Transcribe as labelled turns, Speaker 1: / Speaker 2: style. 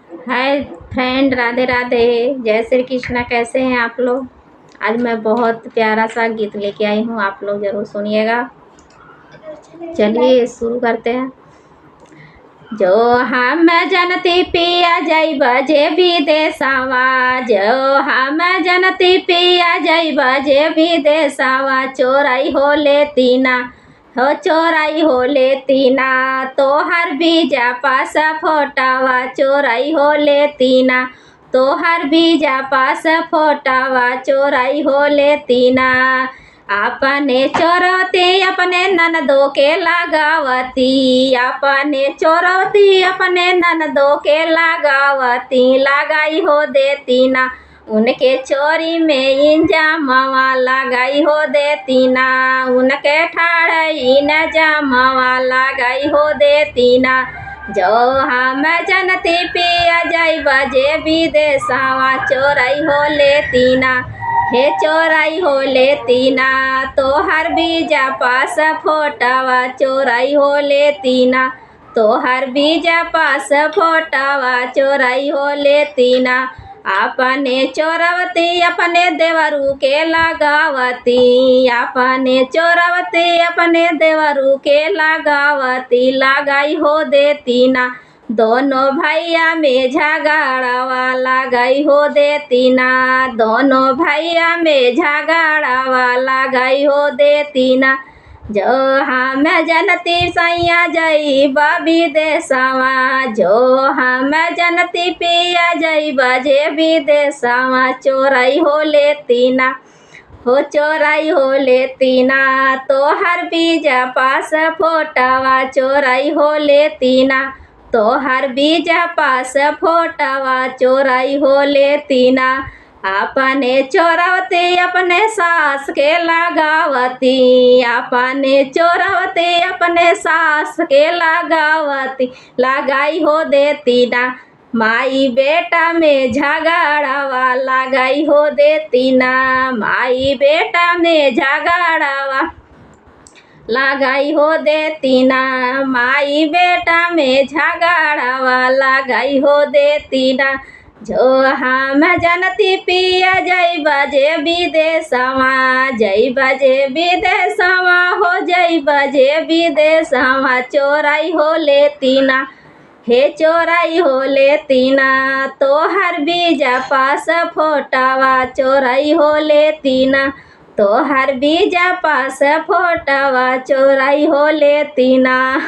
Speaker 1: Hi friend, Radhe Radhe. जय श्री कृष्णा। कैसे हैं आप लोग? आज मैं बहुत प्यारा सा गीत लेके आई हूँ, आप लोग ज़रूर सुनिएगा। चलिए शुरू करते हैं। जो हम जनती पिया जय बजे विदेशवा, जो हम जनती पिया जय बजे विदेशवा, चोराई हो लेती ना हो, चोराई हो लेती ना, तो हर बीजा पास फोटावा, चोराई हो लेती ना, तो हर बीजा पास फोटावा, चोराई हो लेती ना। अपने चोरवती अपने ननदों के लगावती, अपने चोरवती अपने ननदों के लगावती, लगाई हो देती ना, उनके चोरी में इंजामवा, लगाई हो देती ना, उनके ठाड़ई न जामवा, लगाई हो देती ना। जो हम जनती पिया जय बजे विदेशवा, चोराई हो लेती ना, हे चोराई हो लेती ना, तो हर बीजा पास फोटावा, चोराई हो लेती ना, तो हर बीजा पास फोटावा, चोराई हो लेती ना। अपने चोरवती अपने देवरू के लगावती, अपने चोरवती अपने देवरू के लगावती, लगाई हो देती ना, दोनों भैया में झगड़ावा, लगाई हो देती ना, दोनों भैया में झगड़ावा, लगाई हो देती ना। जो हम जनती सैया जई विदेशवा, जो हम जनती पिया जई बजे विदेशवा, चोराई हो लेती ना हो, चोराई हो लेती ना, तो हर बीजा पास फोटावा, चोराई हो लेती ना, तो हर बीजा पास फोटावा, चोराई हो लेती ना। अपने चोरवती अपने सास के लगावती, अपने चोरवती अपने सास के लगावती, लगाई हो देती ना, माई बेटा में झगड़ावा, लगाई हो देती ना, माई बेटा में झगड़ावा, लगाई हो देती ना, माई बेटा में झगड़ावा, लगाई हो देती ना। जो हम जनती पिया जय बजे विदेशवा, जय बजे विदेशवा हो, जय बजे विदेशवा, चोराई हो लेती ना, हे चोराई हो लेती ना, तो हर बीजा पास फोटावा, चोराई हो लेती ना, तो हर बीजा पास फोटावा, चोराई हो लेती ना।